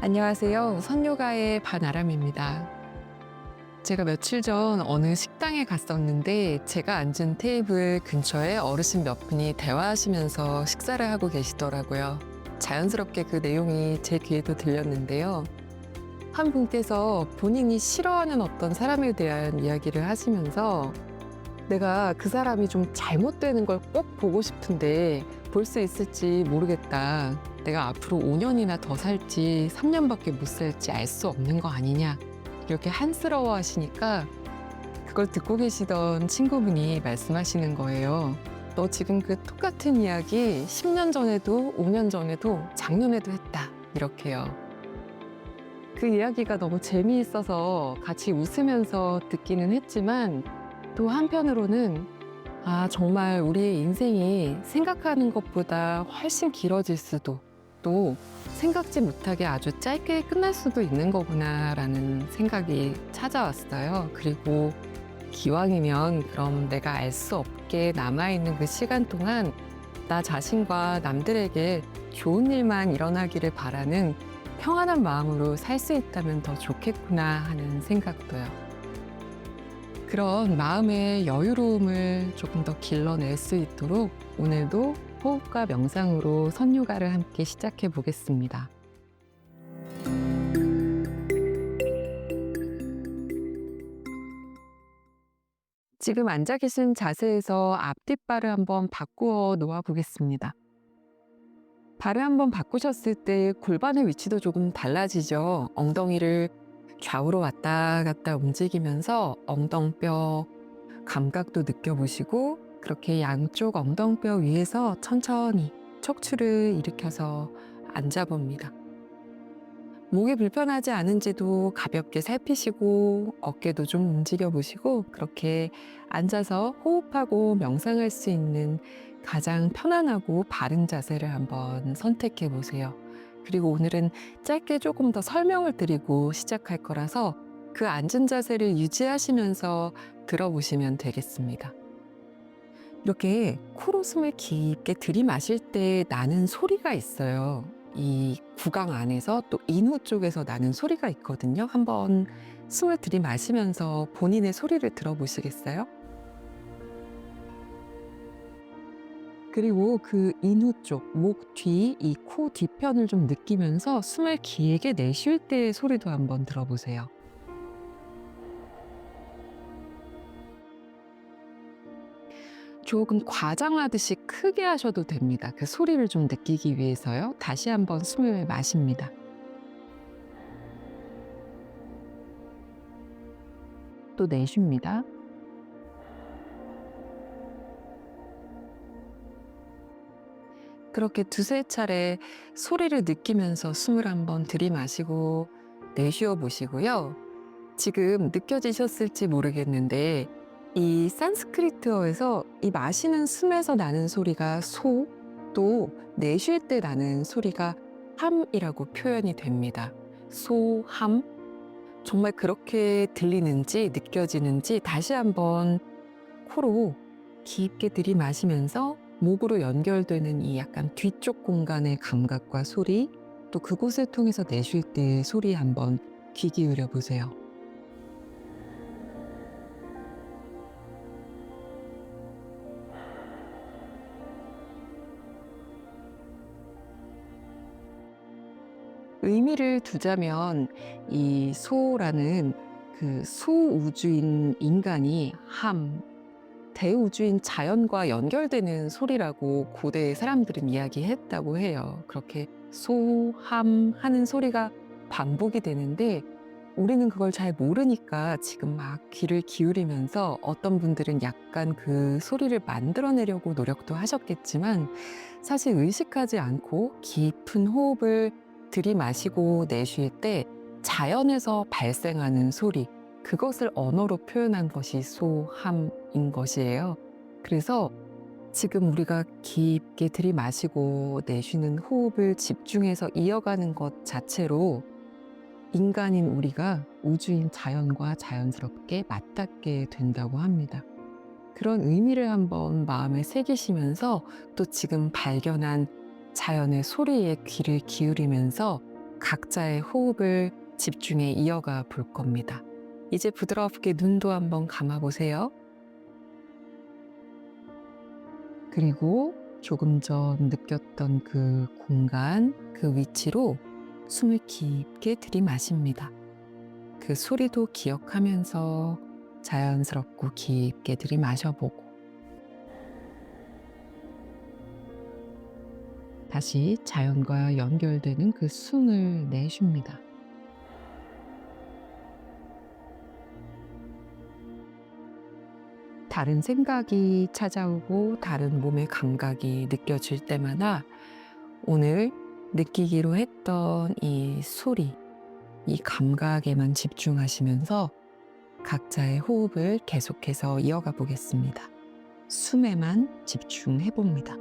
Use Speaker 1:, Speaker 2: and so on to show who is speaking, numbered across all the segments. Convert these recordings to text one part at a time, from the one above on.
Speaker 1: 안녕하세요. 선요가의 반아람입니다. 제가 며칠 전 어느 식당에 갔었는데 제가 앉은 테이블 근처에 어르신 몇 분이 대화하시면서 식사를 하고 계시더라고요. 자연스럽게 그 내용이 제 귀에도 들렸는데요. 한 분께서 본인이 싫어하는 어떤 사람에 대한 이야기를 하시면서 내가 그 사람이 좀 잘못되는 걸 꼭 보고 싶은데 볼 수 있을지 모르겠다. 내가 앞으로 5년이나 더 살지 3년밖에 못 살지 알 수 없는 거 아니냐. 이렇게 한스러워 하시니까 그걸 듣고 계시던 친구분이 말씀하시는 거예요. 너 지금 그 똑같은 이야기 10년 전에도 5년 전에도 작년에도 했다. 이렇게요. 그 이야기가 너무 재미있어서 같이 웃으면서 듣기는 했지만 또 한편으로는 정말 우리의 인생이 생각하는 것보다 훨씬 길어질 수도 또 생각지 못하게 아주 짧게 끝날 수도 있는 거구나라는 생각이 찾아왔어요. 그리고 기왕이면 그럼 내가 알 수 없게 남아있는 그 시간 동안 나 자신과 남들에게 좋은 일만 일어나기를 바라는 평안한 마음으로 살 수 있다면 더 좋겠구나 하는 생각도요. 그런 마음의 여유로움을 조금 더 길러낼 수 있도록 오늘도 호흡과 명상으로 선요가를 함께 시작해 보겠습니다. 지금 앉아 계신 자세에서 앞뒷발을 한번 바꾸어 놓아 보겠습니다. 발을 한번 바꾸셨을 때 골반의 위치도 조금 달라지죠. 엉덩이를 좌우로 왔다 갔다 움직이면서 엉덩뼈 감각도 느껴보시고 그렇게 양쪽 엉덩뼈 위에서 천천히 척추를 일으켜서 앉아봅니다. 목이 불편하지 않은지도 가볍게 살피시고 어깨도 좀 움직여 보시고 그렇게 앉아서 호흡하고 명상할 수 있는 가장 편안하고 바른 자세를 한번 선택해 보세요. 그리고 오늘은 짧게 조금 더 설명을 드리고 시작할 거라서 그 앉은 자세를 유지하시면서 들어보시면 되겠습니다. 이렇게 코로 숨을 깊게 들이마실 때 나는 소리가 있어요. 이 구강 안에서 또 인후 쪽에서 나는 소리가 있거든요. 한번 숨을 들이마시면서 본인의 소리를 들어보시겠어요? 그리고 그 인후 쪽, 목 뒤, 이 코 뒤편을 좀 느끼면서 숨을 길게 내쉴 때의 소리도 한번 들어보세요. 조금 과장하듯이 크게 하셔도 됩니다. 그 소리를 좀 느끼기 위해서요. 다시 한번 숨을 마십니다. 또 내쉽니다. 그렇게 두세 차례 소리를 느끼면서 숨을 한번 들이마시고 내쉬어 보시고요. 지금 느껴지셨을지 모르겠는데 이 산스크리트어에서 이 마시는 숨에서 나는 소리가 소, 또 내쉴 때 나는 소리가 함이라고 표현이 됩니다. 소, 함. 정말 그렇게 들리는지 느껴지는지 다시 한번 코로 깊게 들이마시면서 목으로 연결되는 이 약간 뒤쪽 공간의 감각과 소리, 또 그곳을 통해서 내쉴 때의 소리 한번 귀 기울여 보세요. 의미를 두자면 이 소라는 그 소우주인 인간이 함, 대우주인 자연과 연결되는 소리라고 고대 사람들은 이야기했다고 해요. 그렇게 소, 함 하는 소리가 반복이 되는데 우리는 그걸 잘 모르니까 지금 막 귀를 기울이면서 어떤 분들은 약간 그 소리를 만들어내려고 노력도 하셨겠지만 사실 의식하지 않고 깊은 호흡을 들이마시고 내쉴 때 자연에서 발생하는 소리, 그것을 언어로 표현한 것이 소함인 것이에요. 그래서 지금 우리가 깊게 들이마시고 내쉬는 호흡을 집중해서 이어가는 것 자체로 인간인 우리가 우주인 자연과 자연스럽게 맞닿게 된다고 합니다. 그런 의미를 한번 마음에 새기시면서 또 지금 발견한 자연의 소리에 귀를 기울이면서 각자의 호흡을 집중해 이어가 볼 겁니다. 이제 부드럽게 눈도 한번 감아 보세요. 그리고 조금 전 느꼈던 그 공간, 그 위치로 숨을 깊게 들이마십니다. 그 소리도 기억하면서 자연스럽고 깊게 들이마셔보고 다시 자연과 연결되는 그 숨을 내쉽니다. 다른 생각이 찾아오고 다른 몸의 감각이 느껴질 때마다 오늘 느끼기로 했던 이 소리, 이 감각에만 집중하시면서 각자의 호흡을 계속해서 이어가 보겠습니다. 숨에만 집중해 봅니다.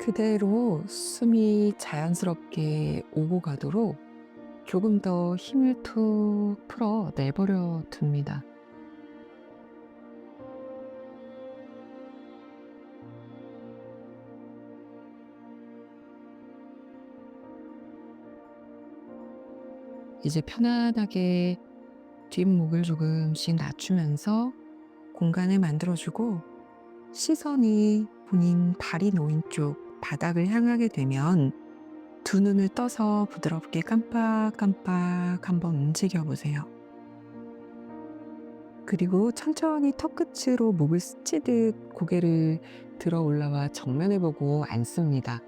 Speaker 1: 그대로 숨이 자연스럽게 오고 가도록 조금 더 힘을 툭 풀어 내버려 둡니다. 이제 편안하게 뒷목을 조금씩 낮추면서 공간을 만들어주고 시선이 본인 다리 놓인 쪽 바닥을 향하게 되면 두 눈을 떠서 부드럽게 깜빡깜빡 한번 움직여 보세요. 그리고 천천히 턱끝으로 목을 스치듯 고개를 들어 올라와 정면을 보고 앉습니다.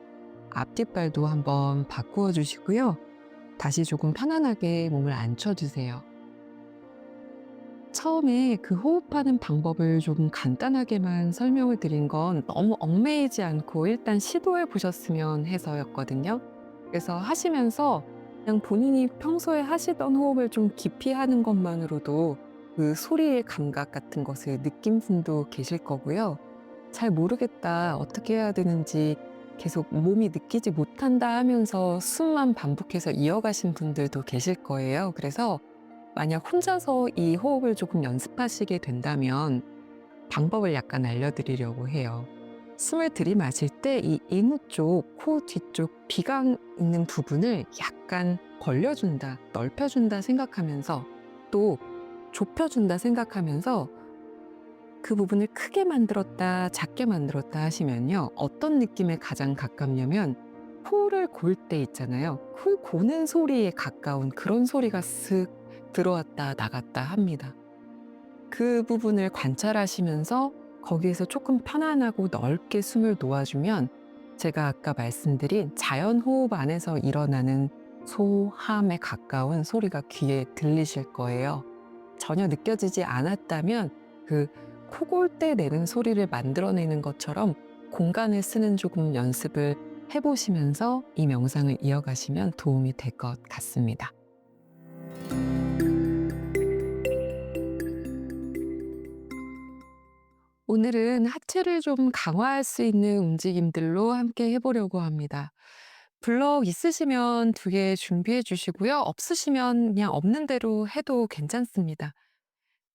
Speaker 1: 앞뒷발도 한번 바꾸어 주시고요. 다시 조금 편안하게 몸을 앉혀 주세요. 처음에 그 호흡하는 방법을 좀 간단하게만 설명을 드린 건 너무 얽매이지 않고 일단 시도해 보셨으면 해서였거든요. 그래서 하시면서 그냥 본인이 평소에 하시던 호흡을 좀 깊이 하는 것만으로도 그 소리의 감각 같은 것을 느낀 분도 계실 거고요. 잘 모르겠다, 어떻게 해야 되는지 계속 몸이 느끼지 못한다 하면서 숨만 반복해서 이어가신 분들도 계실 거예요. 그래서 만약 혼자서 이 호흡을 조금 연습하시게 된다면 방법을 약간 알려드리려고 해요. 숨을 들이마실 때 이 인후 쪽, 코 뒤쪽 비강 있는 부분을 약간 벌려준다, 넓혀준다 생각하면서 또 좁혀준다 생각하면서 그 부분을 크게 만들었다, 작게 만들었다 하시면요. 어떤 느낌에 가장 가깝냐면 코를 골 때 있잖아요. 코 고는 소리에 가까운 그런 소리가 슥 들어왔다 나갔다 합니다. 그 부분을 관찰하시면서 거기에서 조금 편안하고 넓게 숨을 놓아주면 제가 아까 말씀드린 자연 호흡 안에서 일어나는 소함에 가까운 소리가 귀에 들리실 거예요. 전혀 느껴지지 않았다면 그 코 골 때 내는 소리를 만들어내는 것처럼 공간을 쓰는 조금 연습을 해보시면서 이 명상을 이어가시면 도움이 될 것 같습니다. 오늘은 하체를 좀 강화할 수 있는 움직임들로 함께 해보려고 합니다. 블럭 있으시면 2개 준비해 주시고요. 없으시면 그냥 없는 대로 해도 괜찮습니다.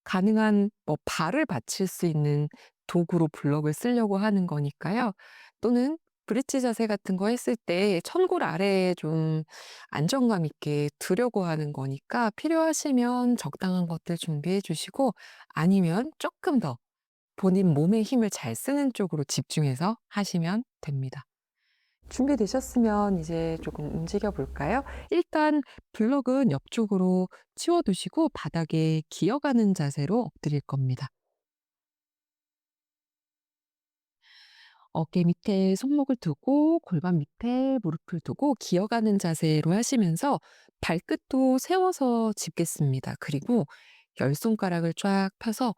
Speaker 1: 가능한 뭐 발을 받칠 수 있는 도구로 블럭을 쓰려고 하는 거니까요. 또는 브릿지 자세 같은 거 했을 때 천골 아래에 좀 안정감 있게 두려고 하는 거니까 필요하시면 적당한 것들 준비해 주시고 아니면 조금 더 본인 몸의 힘을 잘 쓰는 쪽으로 집중해서 하시면 됩니다. 준비되셨으면 이제 조금 움직여 볼까요? 일단 블럭은 옆쪽으로 치워 두시고 바닥에 기어가는 자세로 엎드릴 겁니다. 어깨 밑에 손목을 두고 골반 밑에 무릎을 두고 기어가는 자세로 하시면서 발끝도 세워서 짚겠습니다. 그리고 열 손가락을 쫙 펴서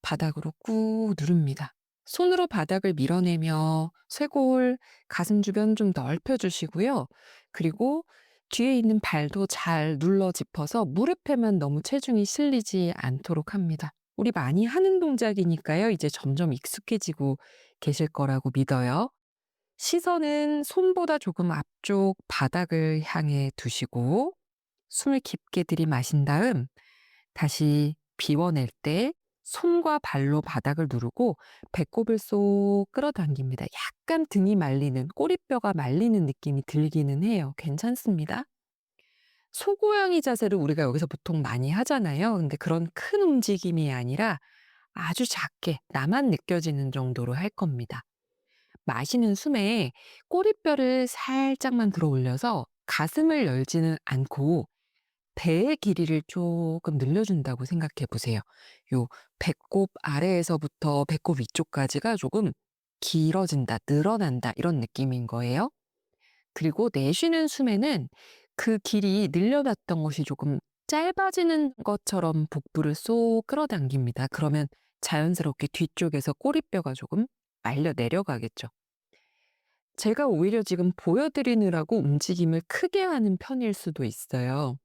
Speaker 1: 바닥으로 꾹 누릅니다. 손으로 바닥을 밀어내며 쇄골, 가슴 주변 좀 넓혀 주시고요. 그리고 뒤에 있는 발도 잘 눌러 짚어서 무릎에만 너무 체중이 실리지 않도록 합니다. 우리 많이 하는 동작이니까요. 이제 점점 익숙해지고 계실 거라고 믿어요. 시선은 손보다 조금 앞쪽 바닥을 향해 두시고 숨을 깊게 들이마신 다음 다시 비워낼 때 손과 발로 바닥을 누르고 배꼽을 쏙 끌어당깁니다. 약간 등이 말리는, 꼬리뼈가 말리는 느낌이 들기는 해요. 괜찮습니다. 소고양이 자세를 우리가 여기서 보통 많이 하잖아요. 근데 그런 큰 움직임이 아니라 아주 작게 나만 느껴지는 정도로 할 겁니다. 마시는 숨에 꼬리뼈를 살짝만 들어 올려서 가슴을 열지는 않고 배의 길이를 조금 늘려준다고 생각해 보세요. 요 배꼽 아래에서부터 배꼽 위쪽까지가 조금 길어진다, 늘어난다 이런 느낌인 거예요. 그리고 내쉬는 숨에는 그 길이 늘려놨던 것이 조금 짧아지는 것처럼 복부를 쏙 끌어당깁니다. 그러면 자연스럽게 뒤쪽에서 꼬리뼈가 조금 말려 내려가겠죠. 제가 오히려 지금 보여드리느라고 움직임을 크게 하는 편일 수도 있어요.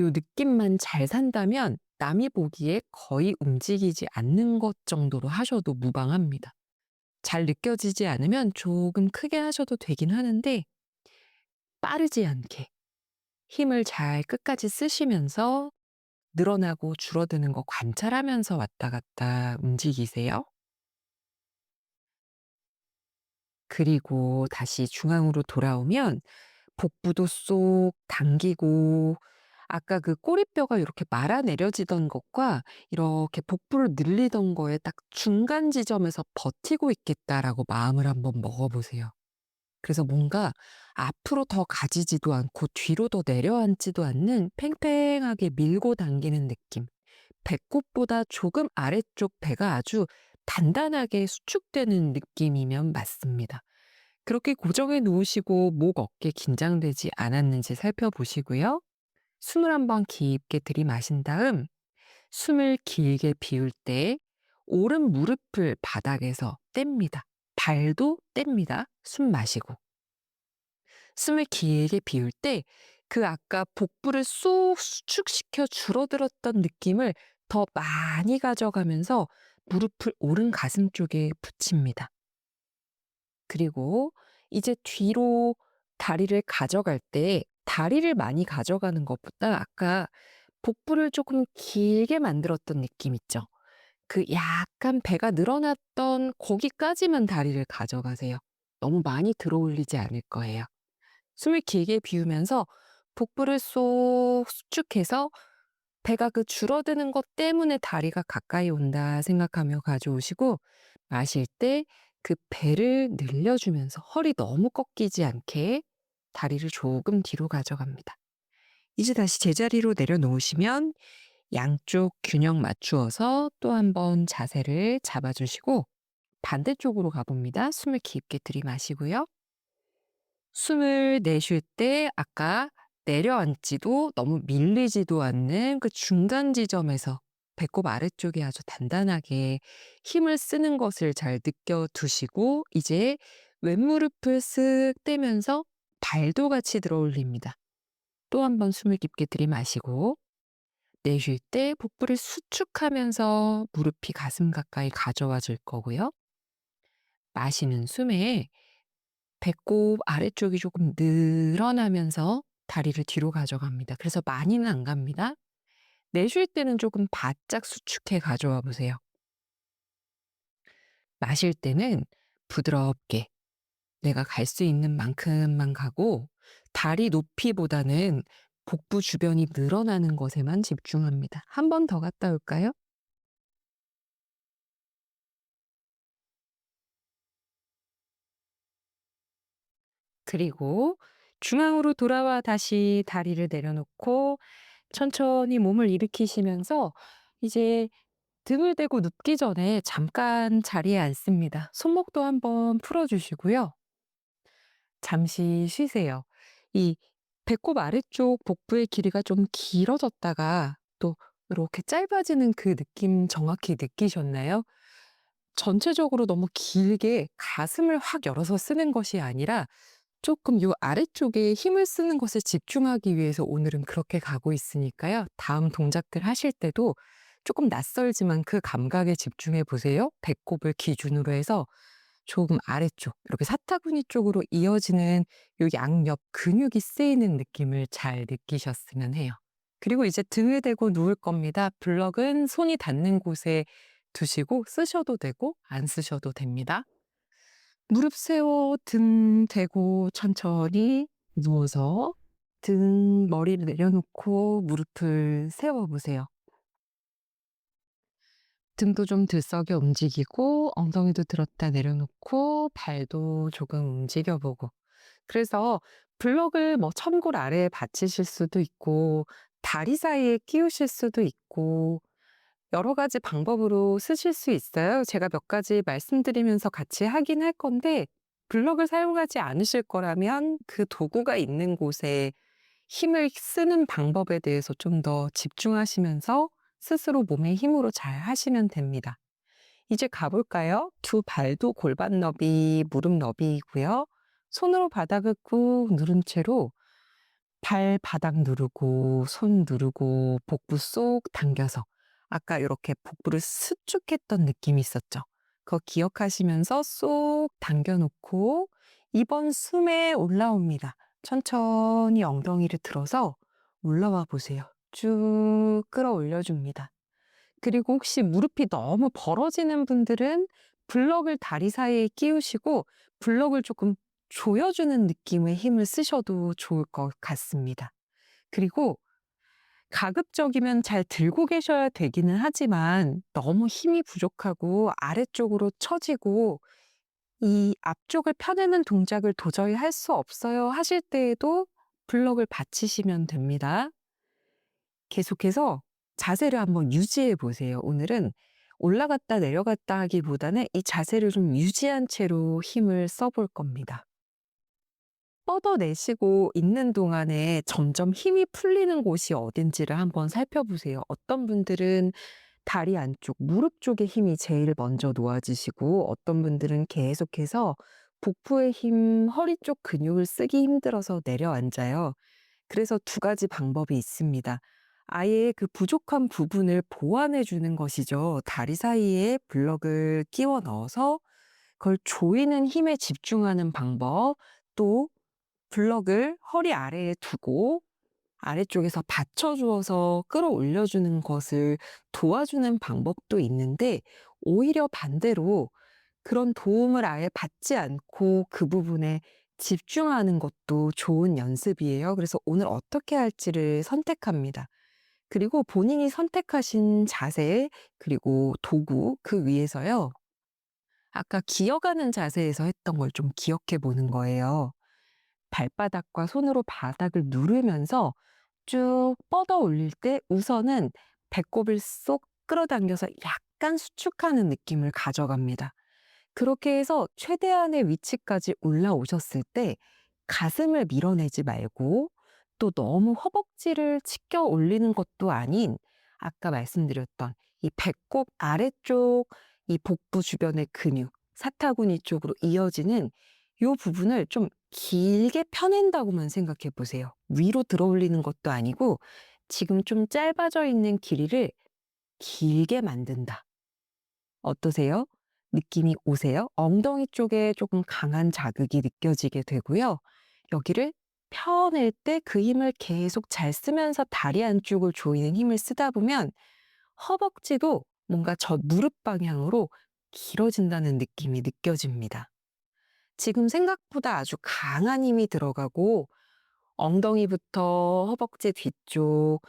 Speaker 1: 요 느낌만 잘 산다면 남이 보기에 거의 움직이지 않는 것 정도로 하셔도 무방합니다. 잘 느껴지지 않으면 조금 크게 하셔도 되긴 하는데 빠르지 않게 힘을 잘 끝까지 쓰시면서 늘어나고 줄어드는 거 관찰하면서 왔다 갔다 움직이세요. 그리고 다시 중앙으로 돌아오면 복부도 쏙 당기고 아까 그 꼬리뼈가 이렇게 말아 내려지던 것과 이렇게 복부를 늘리던 거에 딱 중간 지점에서 버티고 있겠다라고 마음을 한번 먹어 보세요. 그래서 뭔가 앞으로 더 가지지도 않고 뒤로 더 내려앉지도 않는 팽팽하게 밀고 당기는 느낌. 배꼽보다 조금 아래쪽 배가 아주 단단하게 수축되는 느낌이면 맞습니다. 그렇게 고정해 놓으시고 목, 어깨 긴장되지 않았는지 살펴보시고요. 숨을 한번 깊게 들이마신 다음 숨을 길게 비울 때 오른 무릎을 바닥에서 뗍니다. 발도 뗍니다. 숨 마시고. 숨을 길게 비울 때 그 아까 복부를 쏙 수축시켜 줄어들었던 느낌을 더 많이 가져가면서 무릎을 오른 가슴 쪽에 붙입니다. 그리고 이제 뒤로 다리를 가져갈 때 다리를 많이 가져가는 것보다 아까 복부를 조금 길게 만들었던 느낌 있죠? 그 약간 배가 늘어났던 거기까지만 다리를 가져가세요. 너무 많이 들어 올리지 않을 거예요. 숨을 길게 비우면서 복부를 쏙 수축해서 배가 그 줄어드는 것 때문에 다리가 가까이 온다 생각하며 가져오시고 마실 때 그 배를 늘려주면서 허리 너무 꺾이지 않게 다리를 조금 뒤로 가져갑니다. 이제 다시 제자리로 내려놓으시면 양쪽 균형 맞추어서 또 한 번 자세를 잡아주시고 반대쪽으로 가봅니다. 숨을 깊게 들이마시고요. 숨을 내쉴 때 아까 내려앉지도 너무 밀리지도 않는 그 중간 지점에서 배꼽 아래쪽이 아주 단단하게 힘을 쓰는 것을 잘 느껴두시고 이제 왼무릎을 쓱 떼면서 발도 같이 들어 올립니다. 또 한 번 숨을 깊게 들이마시고 내쉴 때 복부를 수축하면서 무릎이 가슴 가까이 가져와 줄 거고요. 마시는 숨에 배꼽 아래쪽이 조금 늘어나면서 다리를 뒤로 가져갑니다. 그래서 많이는 안 갑니다. 내쉴 때는 조금 바짝 수축해 가져와 보세요. 마실 때는 부드럽게 내가 갈 수 있는 만큼만 가고 다리 높이보다는 복부 주변이 늘어나는 것에만 집중합니다. 한 번 더 갔다 올까요? 그리고 중앙으로 돌아와 다시 다리를 내려놓고 천천히 몸을 일으키시면서 이제 등을 대고 눕기 전에 잠깐 자리에 앉습니다. 손목도 한번 풀어주시고요. 잠시 쉬세요. 이 배꼽 아래쪽 복부의 길이가 좀 길어졌다가 또 이렇게 짧아지는 그 느낌 정확히 느끼셨나요? 전체적으로 너무 길게 가슴을 확 열어서 쓰는 것이 아니라 조금 요 아래쪽에 힘을 쓰는 것에 집중하기 위해서 오늘은 그렇게 가고 있으니까요. 다음 동작들 하실 때도 조금 낯설지만 그 감각에 집중해 보세요. 배꼽을 기준으로 해서 조금 아래쪽, 이렇게 사타구니 쪽으로 이어지는 요 양옆 근육이 쓰이는 느낌을 잘 느끼셨으면 해요. 그리고 이제 등을 대고 누울 겁니다. 블럭은 손이 닿는 곳에 두시고 쓰셔도 되고 안 쓰셔도 됩니다. 무릎 세워 등 대고 천천히 누워서 등 머리를 내려놓고 무릎을 세워 보세요. 등도 좀 들썩여 움직이고 엉덩이도 들었다 내려놓고 발도 조금 움직여 보고. 그래서 블럭을 뭐 천골 아래에 받치실 수도 있고 다리 사이에 끼우실 수도 있고 여러 가지 방법으로 쓰실 수 있어요. 제가 몇 가지 말씀드리면서 같이 하긴 할 건데 블럭을 사용하지 않으실 거라면 그 도구가 있는 곳에 힘을 쓰는 방법에 대해서 좀 더 집중하시면서 스스로 몸의 힘으로 잘 하시면 됩니다. 이제 가볼까요? 두 발도 골반 너비, 무릎 너비이고요. 손으로 바닥을 꾹 누른 채로 발바닥 누르고 손 누르고 복부 쏙 당겨서 아까 이렇게 복부를 수축했던 느낌이 있었죠. 그거 기억하시면서 쏙 당겨놓고 이번 숨에 올라옵니다. 천천히 엉덩이를 들어서 올라와 보세요. 쭉 끌어올려 줍니다. 그리고 혹시 무릎이 너무 벌어지는 분들은 블럭을 다리 사이에 끼우시고 블럭을 조금 조여주는 느낌의 힘을 쓰셔도 좋을 것 같습니다. 그리고 가급적이면 잘 들고 계셔야 되기는 하지만 너무 힘이 부족하고 아래쪽으로 처지고 이 앞쪽을 펴내는 동작을 도저히 할 수 없어요 하실 때에도 블럭을 받치시면 됩니다. 계속해서 자세를 한번 유지해 보세요. 오늘은 올라갔다 내려갔다 하기보다는 이 자세를 좀 유지한 채로 힘을 써볼 겁니다. 뻗어내시고 있는 동안에 점점 힘이 풀리는 곳이 어딘지를 한번 살펴보세요. 어떤 분들은 다리 안쪽, 무릎 쪽에 힘이 제일 먼저 놓아지시고 어떤 분들은 계속해서 복부의 힘, 허리 쪽 근육을 쓰기 힘들어서 내려앉아요. 그래서 두 가지 방법이 있습니다. 아예 그 부족한 부분을 보완해 주는 것이죠. 다리 사이에 블럭을 끼워 넣어서 그걸 조이는 힘에 집중하는 방법, 또 블럭을 허리 아래에 두고 아래쪽에서 받쳐 주어서 끌어올려 주는 것을 도와주는 방법도 있는데, 오히려 반대로 그런 도움을 아예 받지 않고 그 부분에 집중하는 것도 좋은 연습이에요. 그래서 오늘 어떻게 할지를 선택합니다. 그리고 본인이 선택하신 자세, 그리고 도구 그 위에서요. 아까 기어가는 자세에서 했던 걸 좀 기억해 보는 거예요. 발바닥과 손으로 바닥을 누르면서 쭉 뻗어 올릴 때 우선은 배꼽을 쏙 끌어당겨서 약간 수축하는 느낌을 가져갑니다. 그렇게 해서 최대한의 위치까지 올라오셨을 때 가슴을 밀어내지 말고, 또 너무 허벅지를 치켜 올리는 것도 아닌 아까 말씀드렸던 이 배꼽 아래쪽, 이 복부 주변의 근육, 사타구니 쪽으로 이어지는 요 부분을 좀 길게 펴낸다고만 생각해 보세요. 위로 들어 올리는 것도 아니고 지금 좀 짧아져 있는 길이를 길게 만든다. 어떠세요? 느낌이 오세요? 엉덩이 쪽에 조금 강한 자극이 느껴지게 되고요. 여기를 펴낼 때 그 힘을 계속 잘 쓰면서 다리 안쪽을 조이는 힘을 쓰다 보면 허벅지도 뭔가 저 무릎 방향으로 길어진다는 느낌이 느껴집니다. 지금 생각보다 아주 강한 힘이 들어가고 엉덩이부터 허벅지 뒤쪽,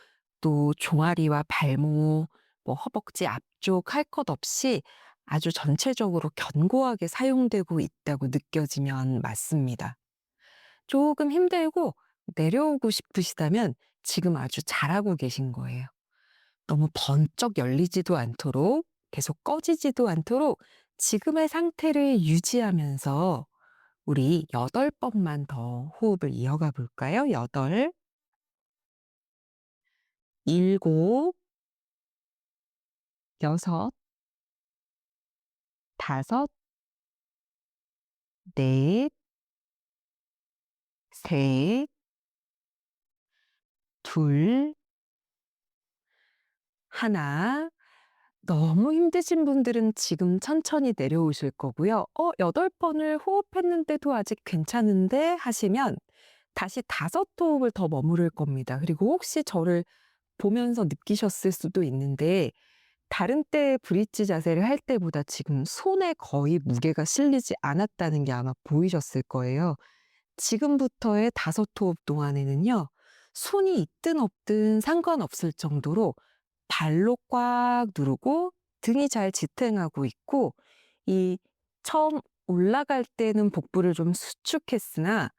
Speaker 1: 또 종아리와 발목, 뭐 허벅지 앞쪽 할 것 없이 아주 전체적으로 견고하게 사용되고 있다고 느껴지면 맞습니다. 조금 힘들고 내려오고 싶으시다면 지금 아주 잘하고 계신 거예요. 너무 번쩍 열리지도 않도록, 계속 꺼지지도 않도록 지금의 상태를 유지하면서 우리 8번만 더 호흡을 이어가 볼까요? 8, 7, 6, 5, 넷, 셋, 둘, 하나. 너무 힘드신 분들은 지금 천천히 내려오실 거고요. 8번을 호흡했는데도 아직 괜찮은데 하시면 다시 5호흡을 더 머무를 겁니다. 그리고 혹시 저를 보면서 느끼셨을 수도 있는데 다른 때 브릿지 자세를 할 때보다 지금 손에 거의 무게가 실리지 않았다는 게 아마 보이셨을 거예요. 지금부터의 5호흡 동안에는요. 손이 있든 없든 상관없을 정도로 발로 꽉 누르고 등이 잘 지탱하고 있고, 이 처음 올라갈 때는 복부를 좀 수축했으나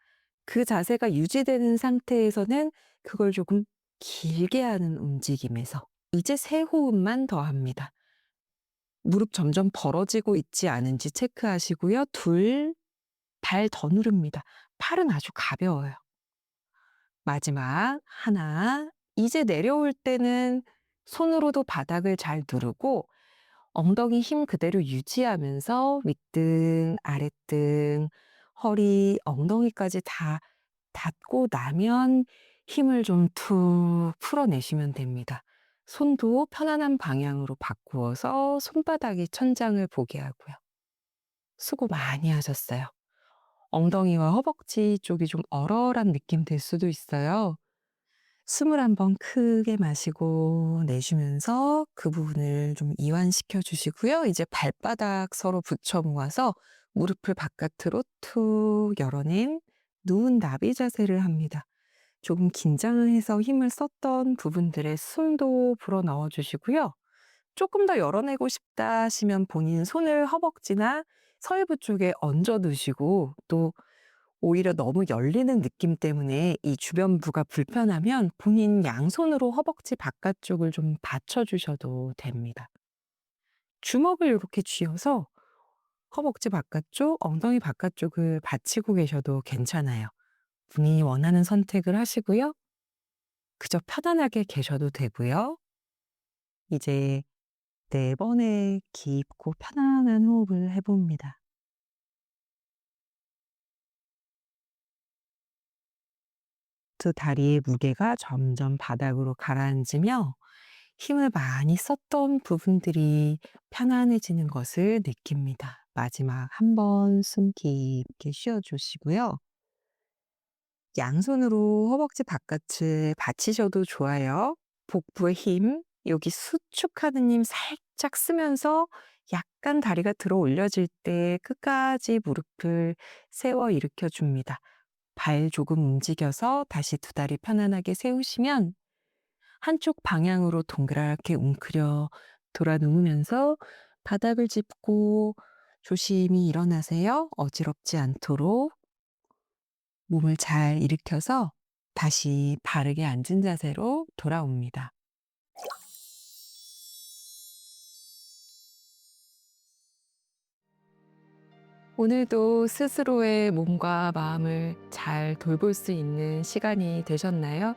Speaker 1: 그 자세가 유지되는 상태에서는 그걸 조금 길게 하는 움직임에서 이제 3호흡만 더 합니다. 무릎 점점 벌어지고 있지 않은지 체크하시고요. 둘, 발 더 누릅니다. 팔은 아주 가벼워요. 마지막 하나. 이제 내려올 때는 손으로도 바닥을 잘 누르고 엉덩이 힘 그대로 유지하면서 윗등, 아랫등, 허리, 엉덩이까지 다 닿고 나면 힘을 좀 툭 풀어내시면 됩니다. 손도 편안한 방향으로 바꾸어서 손바닥이 천장을 보게 하고요. 수고 많이 하셨어요. 엉덩이와 허벅지 쪽이 좀 얼얼한 느낌 들 수도 있어요. 숨을 한번 크게 마시고 내쉬면서 그 부분을 좀 이완시켜 주시고요. 이제 발바닥 서로 붙여 모아서 무릎을 바깥으로 툭 열어낸 누운 나비 자세를 합니다. 조금 긴장을 해서 힘을 썼던 부분들의 숨도 불어 넣어 주시고요. 조금 더 열어내고 싶다 하시면 본인 손을 허벅지나 서해부 쪽에 얹어 두시고, 또 오히려 너무 열리는 느낌 때문에 이 주변부가 불편하면 본인 양손으로 허벅지 바깥쪽을 좀 받쳐주셔도 됩니다. 주먹을 이렇게 쥐어서 허벅지 바깥쪽, 엉덩이 바깥쪽을 받치고 계셔도 괜찮아요. 본인이 원하는 선택을 하시고요. 그저 편안하게 계셔도 되고요. 이제 4번의 깊고 편안한 호흡을 해봅니다. 두 다리의 무게가 점점 바닥으로 가라앉으며 힘을 많이 썼던 부분들이 편안해지는 것을 느낍니다. 마지막 한 번 숨 깊게 쉬어주시고요. 양손으로 허벅지 바깥을 받치셔도 좋아요. 복부의 힘, 여기 수축하는 힘 살짝 쓰면서 약간 다리가 들어 올려질 때 끝까지 무릎을 세워 일으켜 줍니다. 발 조금 움직여서 다시 두 다리 편안하게 세우시면 한쪽 방향으로 동그랗게 웅크려 돌아 누우면서 바닥을 짚고 조심히 일어나세요. 어지럽지 않도록 몸을 잘 일으켜서 다시 바르게 앉은 자세로 돌아옵니다. 오늘도 스스로의 몸과 마음을 잘 돌볼 수 있는 시간이 되셨나요?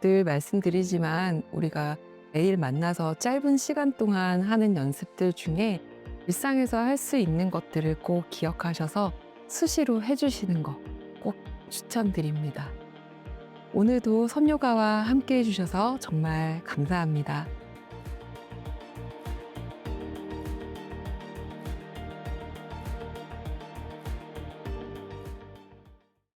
Speaker 1: 늘 말씀드리지만 우리가 매일 만나서 짧은 시간 동안 하는 연습들 중에 일상에서 할 수 있는 것들을 꼭 기억하셔서 수시로 해주시는 거 꼭 추천드립니다. 오늘도 선요가와 함께 해주셔서 정말 감사합니다.